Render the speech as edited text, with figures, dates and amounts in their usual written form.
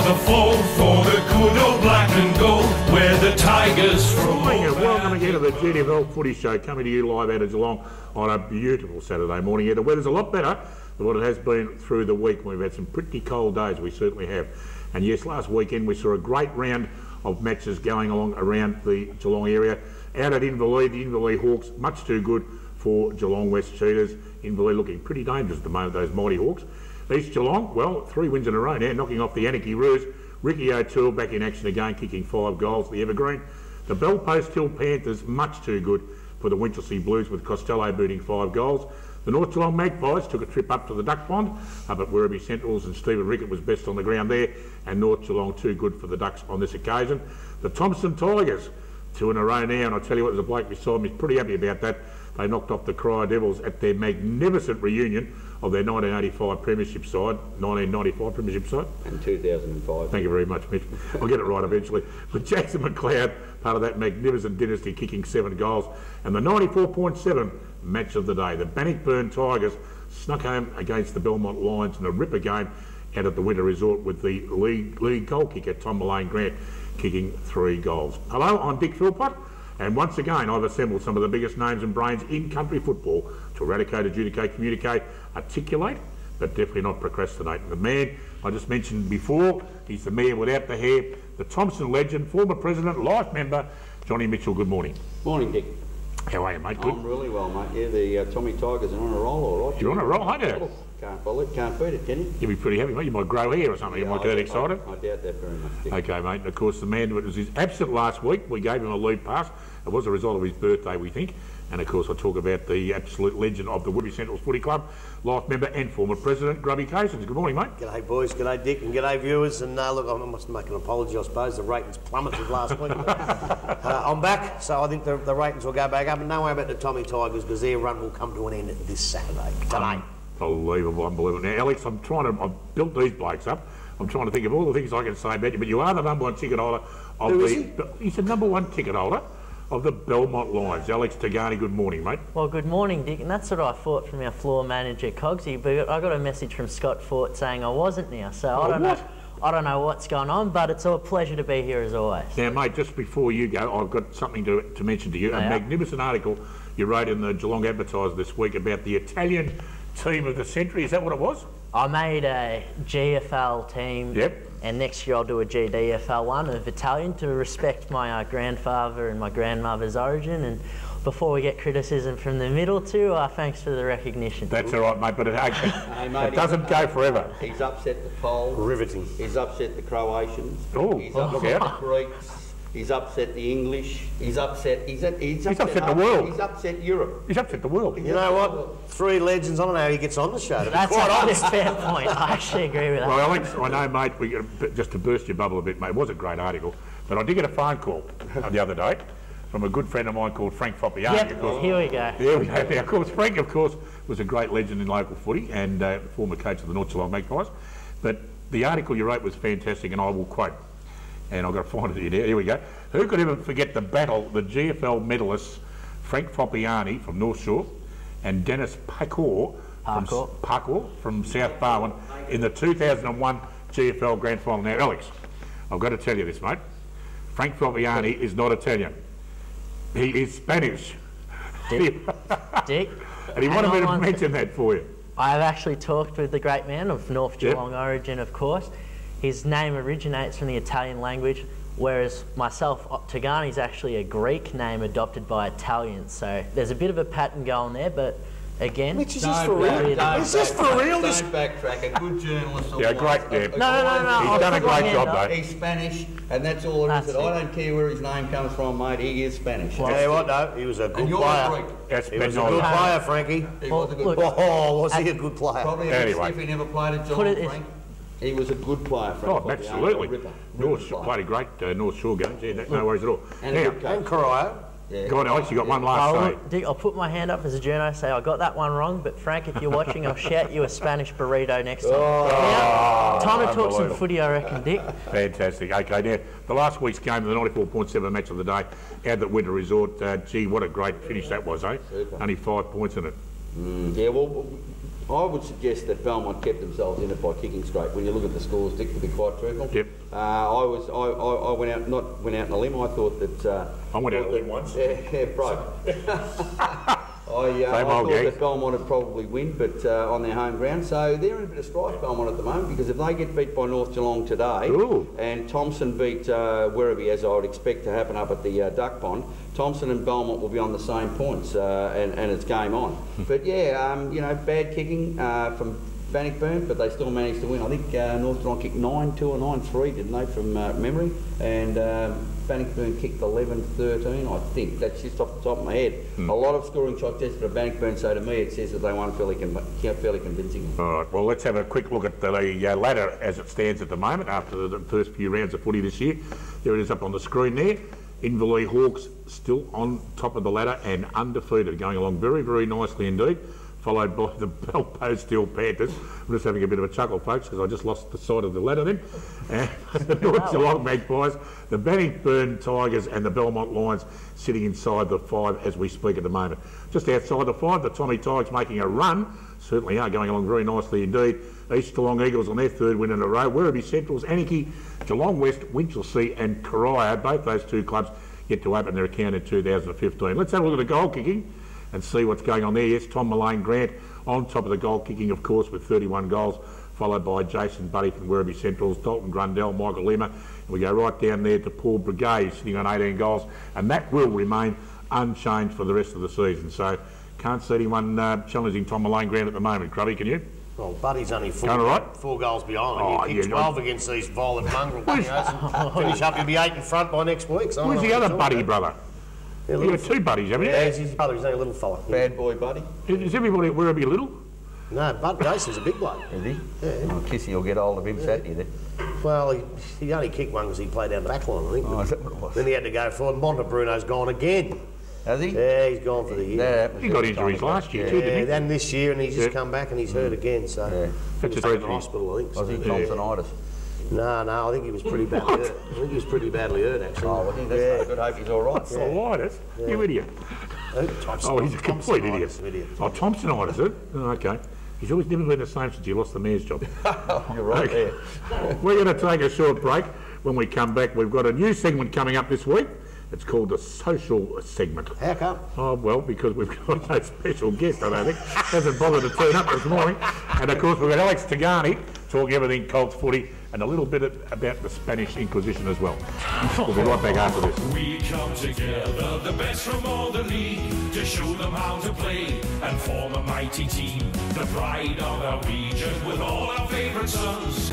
the fall, for the good old black and gold, where the Tigers from. Welcome again to the GDFL Footy Show, coming to you live out of Geelong on a beautiful Saturday morning. Yeah, the weather's a lot better than what it has been through the week. We've had some pretty cold days, we certainly have. And yes, last weekend we saw a great round of matches going along around the Geelong area. Out at Inverleigh, the Inverleigh Hawks, much too good for Geelong West Cheetahs. Inverleigh looking pretty dangerous at the moment, those mighty Hawks. East Geelong, well, 3 wins in a row now, knocking off the Anarchy Roos. Ricky O'Toole back in action again, kicking 5 goals, the Evergreen. The Bellpost Hill Panthers, much too good for the Winchelsea Blues, with Costello booting 5 goals. The North Geelong Magpies took a trip up to the Duck Pond, up at Werribee Centrals, and Stephen Rickett was best on the ground there, and North Geelong too good for the Ducks on this occasion. The Thompson Tigers, 2 in a row now, and I tell you what, there's a bloke beside me, pretty happy about that. They knocked off the Cryer Devils at their magnificent reunion of their 1985 Premiership side, 1995 Premiership side. And 2005. Thank you very much, Mitch. I'll get it right eventually. With Jackson McLeod, part of that magnificent dynasty, kicking 7 goals. And the 94.7 match of the day. The Bannockburn Tigers snuck home against the Belmont Lions in a ripper game out at the Winter Resort, with the league goal kicker, Tom Mullane Grant, kicking 3 goals. Hello, I'm Dick Philpott. And once again, I've assembled some of the biggest names and brains in country football to eradicate, adjudicate, communicate, articulate, but definitely not procrastinate. The man I just mentioned before, he's the man without the hair, the Thompson legend, former president, life member, Johnny Mitchell. Good morning. Morning, Dick. How are you, mate? Good? I'm really well, mate. Yeah, the Tommy Tigers are on a roll, all right. You're on a roll, aren't you? Can't beat it, can you? You'll be pretty happy, mate. You might grow hair or something. Yeah, you might get that excited. I doubt that very much, Dick. Okay, mate. And of course, the man was absent last week. We gave him a leave pass. It was a result of his birthday, we think. And of course, I talk about the absolute legend of the Werribee Centrals Footy Club, life member and former president, Grubby Casons. Good morning, mate. G'day, boys. G'day, Dick, and g'day, viewers. And look, I must make an apology, I suppose. The ratings plummeted last week. I'm back, so I think the ratings will go back up. And don't worry about the Tommy Tigers, because their run will come to an end this Saturday. Today. Unbelievable, unbelievable. Now, Alex, I've built these blokes up. I'm trying to think of all the things I can say about you, but you are the #1 ticket holder of Who the... is he? He's the #1 ticket holder of the Belmont Lions. Alex Tagani, good morning, mate. Well, good morning, Dick, and that's what I thought from our floor manager, Cogsy, but I got a message from Scott Fort saying I wasn't now, so I don't know what's going on, but it's a pleasure to be here as always. Now, mate, just before you go, I've got something to mention to you. A magnificent article you wrote in the Geelong Advertiser this week about the Italian team of the century. Is that what it was? I made a GFL team, and next year I'll do a GDFL one of Italian to respect my grandfather and my grandmother's origin. And before we get criticism from the middle too, thanks for the recognition. That's all right, mate, but it doesn't go forever. He's upset the Poles. Riveting. He's upset the Croatians. Oh, he's upset the Greeks. He's upset the English. He's upset the world. He's upset Europe. He's upset the world. You know what? 3 legends. I don't know how he gets on the show. That's a fair point. I actually agree with that. Well, Alex, I know, mate, just to burst your bubble a bit, mate, it was a great article, but I did get a phone call the other day from a good friend of mine called Frank Foppiani. Yep, here we go. Here we go. Now, of course, Frank, of course, was a great legend in local footy and former coach of the North Geelong Magpies. But the article you wrote was fantastic, and I will quote, and I've got to find it here. Here we go. Who could ever forget the battle the GFL medalists Frank Foppiani from North Shore and Dennis Parkour from South Barwon in the 2001 GFL Grand Final. Now, Alex, I've got to tell you this, mate. Frank Foppiani is not Italian. He is Spanish. Dick. And he wanted me to mention that for you. I've actually talked with the great man of North Geelong origin, of course. His name originates from the Italian language, whereas myself, Tagani, is actually a Greek name adopted by Italians. So there's a bit of a pattern going there, but again... Mitch, is this for real? Is this for real? Don't backtrack. A good journalist... Yeah, great, yeah. No. He's done a great job, though. He's Spanish, and that's all it is. I don't care where his name comes from, mate. He is Spanish. Well, tell you what, though, he was a good player. He was a good player, Frankie. He was a good player. Oh, was he a good player? Probably if he never played at Geelong, Frank. He was a good player, Frank. Oh, absolutely. North Shore played a great North Shore games. Yeah, no worries at all. And Corio. Yeah. Go on, Alex, you got one last say. Dick, I'll put my hand up as a journo, say I got that one wrong, but Frank, if you're watching, I'll shout you a Spanish burrito next time. Time to talk some footy, I reckon, Dick. Fantastic. Okay, now, the last week's game, the 94.7 match of the day, out at Winter Resort. Gee, what a great finish that was, eh? Super. Only 5 points in it. Yeah, well, I would suggest that Belmont kept themselves in it by kicking straight. When you look at the scores, Dick, to be quite truthful. Yep. I went out on a limb. I thought that. I went out on a limb once. Yeah, broke. I thought that Belmont would probably win, but on their home ground. So they're in a bit of strife, Belmont, at the moment, because if they get beat by North Geelong today, and Thompson beat Werribee, as I would expect to happen up at the Duck Pond, Thompson and Belmont will be on the same points, and it's game on. But yeah, you know, bad kicking from Bannockburn, but they still managed to win. I think North Geelong kicked 9-2 or 9-3, didn't they, from memory? And Bannockburn kicked 11-13, I think. That's just off the top of my head. A lot of scoring shots yesterday for Bannockburn, so to me it says that they won fairly convincingly. All right, well, let's have a quick look at the ladder as it stands at the moment after the first few rounds of footy this year. There it is up on the screen there. Inverleigh Hawks still on top of the ladder and undefeated, going along very, very nicely indeed, followed by the Belpo Steel Panthers. I'm just having a bit of a chuckle, folks, because I just lost the side of the ladder then. And the North Geelong Magpies, the Bannockburn Tigers and the Belmont Lions sitting inside the 5 as we speak at the moment. Just outside the 5, the Tommy Tigers making a run, certainly are going along very nicely indeed. East Geelong Eagles on their 3rd win in a row. Werribee Centrals, Anarchy, Geelong West, Winchelsea and Corio, both those 2 clubs yet to open their account in 2015. Let's have a look at the goal kicking and see what's going on there. Yes, Tom Mullane Grant on top of the goal kicking, of course, with 31 goals, followed by Jason Buddy from Werribee Centrals, Dalton Grundell, Michael Lima, and we go right down there to Paul Brigade sitting on 18 goals, and that will remain unchanged for the rest of the season. So can't see anyone challenging Tom Mullane Grant at the moment. Grubby, can you? Well, Buddy's only 4 goals behind. Oh, you kick 12 against these violent mongrel videos. Finish up, you'll be 8 in front by next week. So where's the other Buddy brother? Yeah, You've got 2 buddies, haven't you? Yeah, he's his brother. He's only a little fella. Bad boy Buddy. Is everybody at Werribee little? No, Bud Jason's a big bloke. Is he? Yeah. Oh, Kissy will get hold of him Saturday then. Well, he only kicked one because he played down the back line, I think. Oh, is that what it was? Then he had to go forward. Montebruno's gone again. Has he? Yeah, he's gone for the year. He got injuries last year too, didn't he? Then this year, and he's just come back and he's hurt again. So That's he's in the hospital, I think. Was he Thompsonitis? No, I think he was pretty badly hurt. I think he was pretty badly hurt, actually. Oh, well, that's no good. Hope he's all right. Thompsonitis? You idiot. Oh, he's a complete idiot. Oh, Thompsonitis, is it? Oh, okay. He's always never been the same since he lost the mayor's job. You're right there. We're going to take a short break. When we come back, we've got a new segment coming up this week. It's called the social segment. How come? Oh, well, because we've got no special guest, I don't think. Hasn't bothered to turn up this morning. And, of course, we've got Alex Tagani talking everything Colts footy and a little bit about the Spanish Inquisition as well. We'll be right back after this. We come together, the best from all the league, to show them how to play and form a mighty team. The pride of our region with all our favourite sons.